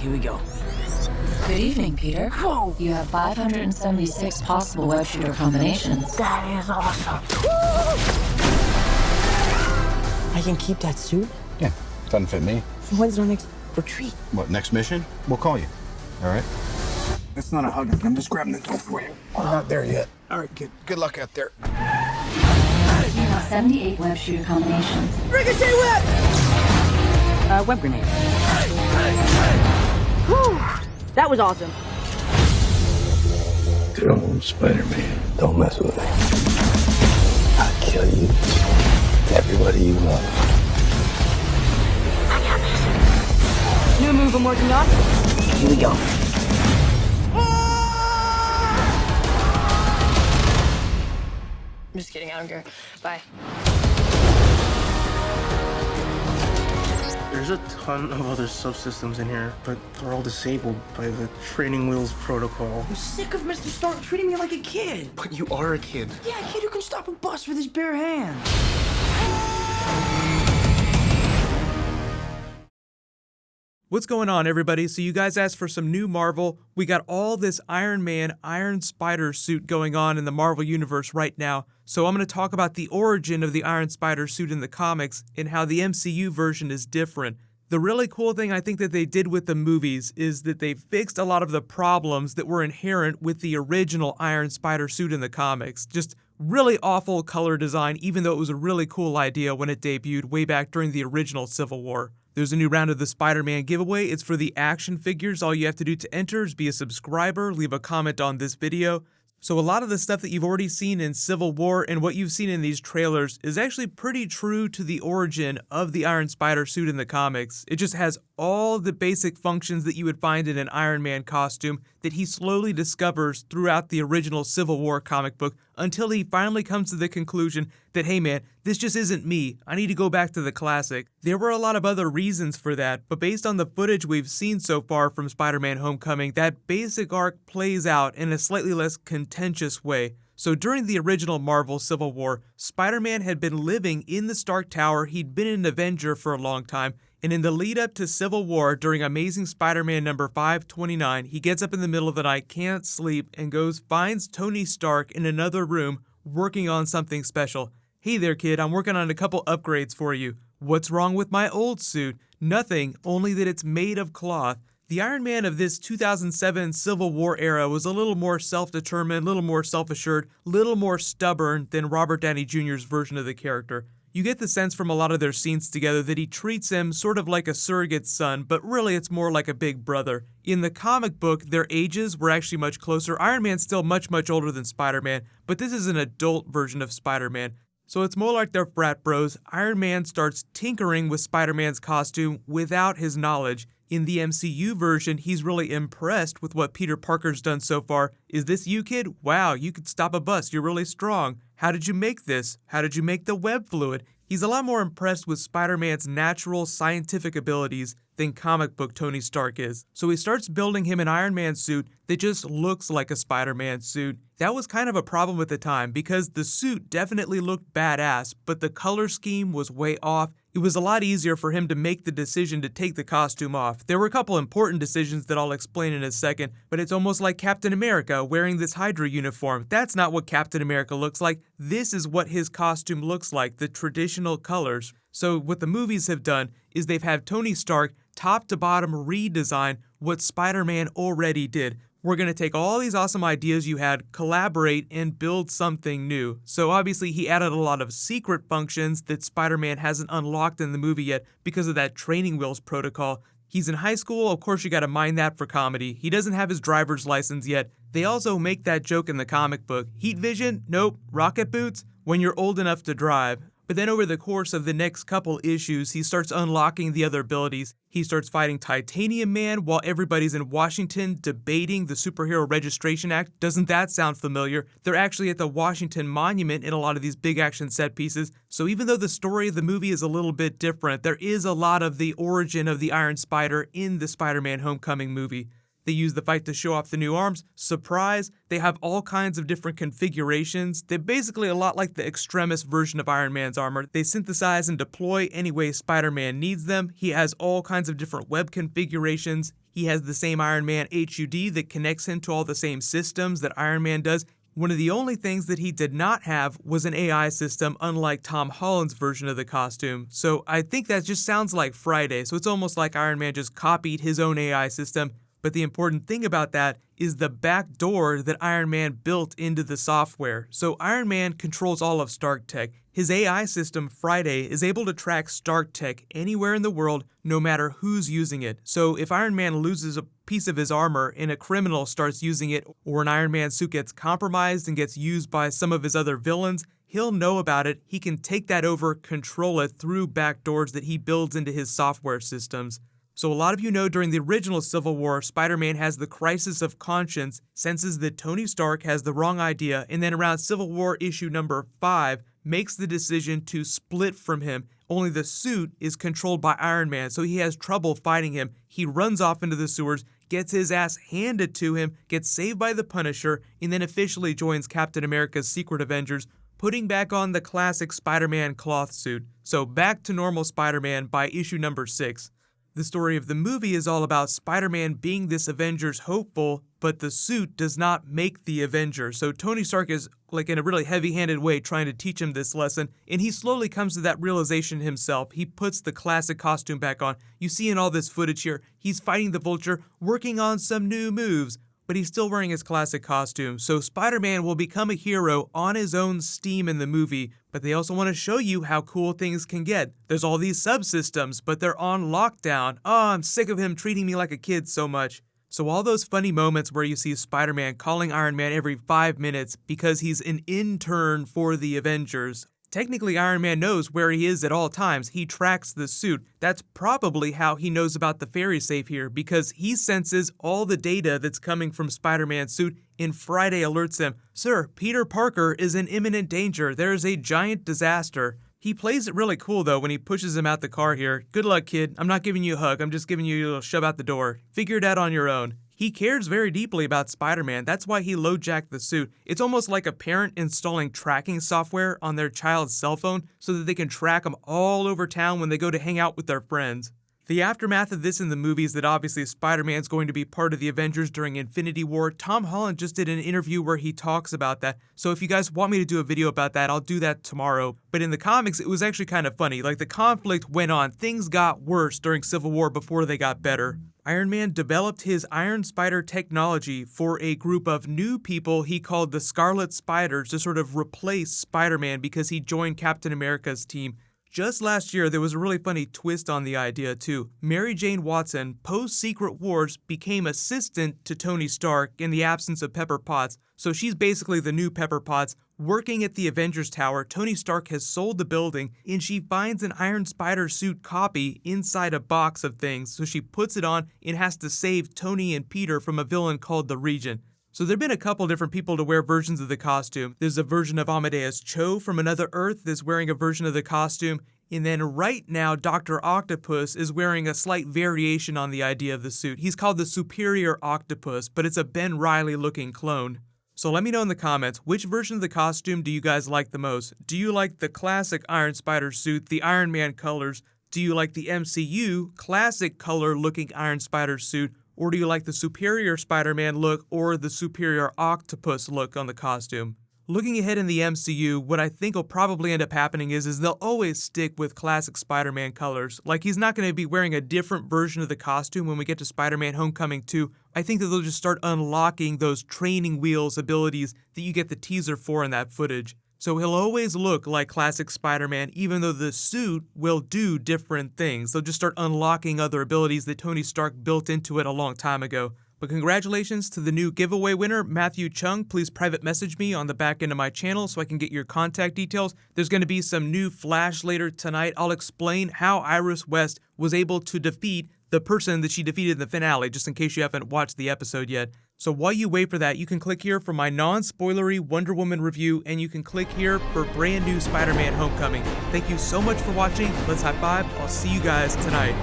here we go. Good evening, Peter. Whoa! You have 576 possible web shooter combinations. That is awesome. I can keep that suit? Yeah, doesn't fit me. So when's our next retreat? What, next mission? We'll call you. All right? That's not a hug. I'm just grabbing the door for you. I'm not there yet. All right, kid. Good luck out there. You have 78 web shooter combinations. Ricochet web! Web grenade. Whew! That was awesome. Don't, Spider-Man. Don't mess with me. I'll kill you. Everybody you love. I got this. New move I'm working on. Here we go. I'm just kidding, I don't care. Bye. There's a ton of other subsystems in here, but they're all disabled by the training wheels protocol. I'm sick of Mr. Stark treating me like a kid. But you are a kid. Yeah, a kid who can stop a bus with his bare hands. What's going on, everybody? So you guys asked for some new Marvel. We got all this Iron Man, Iron Spider suit going on in the Marvel Universe right now. So I'm going to talk about the origin of the Iron Spider suit in the comics and how the MCU version is different. The really cool thing I think that they did with the movies is that they fixed a lot of the problems that were inherent with the original Iron Spider suit in the comics. Just really awful color design, even though it was a really cool idea when it debuted way back during the original Civil War. There's a new round of the Spider-Man giveaway. It's for the action figures. All you have to do to enter is be a subscriber, leave a comment on this video. So a lot of the stuff that you've already seen in Civil War and what you've seen in these trailers is actually pretty true to the origin of the Iron Spider suit in the comics. It just has all the basic functions that you would find in an Iron Man costume that he slowly discovers throughout the original Civil War comic book until he finally comes to the conclusion that, hey man, this just isn't me. I need to go back to the classic. There were a lot of other reasons for that, but based on the footage we've seen so far from Spider-Man Homecoming, that basic arc plays out in a slightly less contentious way. So during the original Marvel Civil War, Spider-Man had been living in the Stark Tower. He'd been an Avenger for a long time. And in the lead up to Civil War, during Amazing Spider-Man number 529, he gets up in the middle of the night, can't sleep, and finds Tony Stark in another room working on something special. Hey there, kid, I'm working on a couple upgrades for you. What's wrong with my old suit? Nothing, only that it's made of cloth. The Iron Man of this 2007 Civil War era was a little more self-determined, a little more self-assured, a little more stubborn than Robert Downey Jr.'s version of the character. You get the sense from a lot of their scenes together that he treats him sort of like a surrogate son, but really it's more like a big brother. In the comic book, their ages were actually much closer. Iron Man's still much older than Spider-Man, but this is an adult version of Spider-Man. So it's more like they're frat bros. Iron Man starts tinkering with Spider-Man's costume without his knowledge. In the MCU version, he's really impressed with what Peter Parker's done so far. Is this you, kid? Wow, you could stop a bus. You're really strong. How did you make this? How did you make the web fluid? He's a lot more impressed with Spider-Man's natural scientific abilities than comic book Tony Stark is. So he starts building him an Iron Man suit that just looks like a Spider-Man suit. That was kind of a problem at the time because the suit definitely looked badass, but the color scheme was way off. It was a lot easier for him to make the decision to take the costume off. There were a couple important decisions that I'll explain in a second, but it's almost like Captain America wearing this Hydra uniform. That's not what Captain America looks like. This is what his costume looks like, the traditional colors. So what the movies have done is they've had Tony Stark top to bottom redesign what Spider-Man already did. We're going to take all these awesome ideas you had, collaborate, and build something new. So obviously he added a lot of secret functions that Spider-Man hasn't unlocked in the movie yet because of that training wheels protocol. He's in high school, of course you gotta mind that for comedy. He doesn't have his driver's license yet. They also make that joke in the comic book. Heat vision? Nope. Rocket boots? When you're old enough to drive. But then over the course of the next couple issues, he starts unlocking the other abilities. He starts fighting Titanium Man while everybody's in Washington debating the Superhero Registration Act. Doesn't that sound familiar? They're actually at the Washington Monument in a lot of these big action set pieces. So even though the story of the movie is a little bit different, there is a lot of the origin of the Iron Spider in the Spider-Man Homecoming movie. They use the fight to show off the new arms. Surprise! They have all kinds of different configurations. They're basically a lot like the Extremis version of Iron Man's armor. They synthesize and deploy any way Spider-Man needs them. He has all kinds of different web configurations. He has the same Iron Man HUD that connects him to all the same systems that Iron Man does. One of the only things that he did not have was an AI system, unlike Tom Holland's version of the costume. So I think that just sounds like Friday. So it's almost like Iron Man just copied his own AI system. But the important thing about that is the back door that Iron Man built into the software. So Iron Man controls all of Stark Tech. His AI system, Friday, is able to track Stark Tech anywhere in the world, no matter who's using it. So if Iron Man loses a piece of his armor and a criminal starts using it, or an Iron Man suit gets compromised and gets used by some of his other villains, he'll know about it. He can take that over, control it through backdoors that he builds into his software systems. So a lot of you know during the original Civil War, Spider-Man has the crisis of conscience, senses that Tony Stark has the wrong idea, and then around Civil War issue number 5, makes the decision to split from him. Only the suit is controlled by Iron Man, so he has trouble fighting him. He runs off into the sewers, gets his ass handed to him, gets saved by the Punisher, and then officially joins Captain America's Secret Avengers, putting back on the classic Spider-Man cloth suit. So back to normal Spider-Man by issue number 6. The story of the movie is all about Spider-Man being this Avengers hopeful, but the suit does not make the Avenger. So Tony Stark is, like in a really heavy-handed way, trying to teach him this lesson, and he slowly comes to that realization himself. He puts the classic costume back on. You see in all this footage here, he's fighting the Vulture, working on some new moves, but he's still wearing his classic costume. So Spider-Man will become a hero on his own steam in the movie, but they also want to show you how cool things can get. There's all these subsystems, but they're on lockdown. Oh, I'm sick of him treating me like a kid so much. So all those funny moments where you see Spider-Man calling Iron Man every 5 minutes because he's an intern for the Avengers. Technically, Iron Man knows where he is at all times. He tracks the suit. That's probably how he knows about the fairy safe here, because he senses all the data that's coming from Spider-Man's suit, and Friday alerts him, "Sir, Peter Parker is in imminent danger. There is a giant disaster." He plays it really cool though when he pushes him out the car here. "Good luck, kid. I'm not giving you a hug. I'm just giving you a little shove out the door. Figure it out on your own." He cares very deeply about Spider-Man. That's why he low-jacked the suit. It's almost like a parent installing tracking software on their child's cell phone so that they can track them all over town when they go to hang out with their friends. The aftermath of this in the movie is that obviously Spider-Man's going to be part of the Avengers during Infinity War. Tom Holland just did an interview where he talks about that. So if you guys want me to do a video about that, I'll do that tomorrow. But in the comics, it was actually kind of funny. Like, the conflict went on. Things got worse during Civil War before they got better. Iron Man developed his Iron Spider technology for a group of new people he called the Scarlet Spiders to sort of replace Spider-Man because he joined Captain America's team. Just last year, there was a really funny twist on the idea too. Mary Jane Watson, post-Secret Wars, became assistant to Tony Stark in the absence of Pepper Potts. So she's basically the new Pepper Potts. Working at the Avengers Tower, Tony Stark has sold the building, and she finds an Iron Spider suit copy inside a box of things. So she puts it on and has to save Tony and Peter from a villain called the Regent. So there have been a couple different people to wear versions of the costume. There's a version of Amadeus Cho from Another Earth that's wearing a version of the costume. And then right now, Dr. Octopus is wearing a slight variation on the idea of the suit. He's called the Superior Octopus, but it's a Ben Reilly looking clone. So let me know in the comments, which version of the costume do you guys like the most? Do you like the classic Iron Spider suit, the Iron Man colors? Do you like the MCU classic color looking Iron Spider suit? Or do you like the Superior Spider-Man look or the Superior Octopus look on the costume? Looking ahead in the MCU, what I think will probably end up happening is they'll always stick with classic Spider-Man colors. Like, he's not going to be wearing a different version of the costume when we get to Spider-Man Homecoming 2. I think that they'll just start unlocking those training wheels abilities that you get the teaser for in that footage. So he'll always look like classic Spider-Man, even though the suit will do different things. They'll just start unlocking other abilities that Tony Stark built into it a long time ago. But congratulations to the new giveaway winner, Matthew Chung. Please private message me on the back end of my channel so I can get your contact details. There's going to be some new Flash later tonight. I'll explain how Iris West was able to defeat the person that she defeated in the finale, just in case you haven't watched the episode yet. So while you wait for that, you can click here for my non-spoilery Wonder Woman review, and you can click here for brand new Spider-Man Homecoming. Thank you so much for watching. Let's high five. I'll see you guys tonight.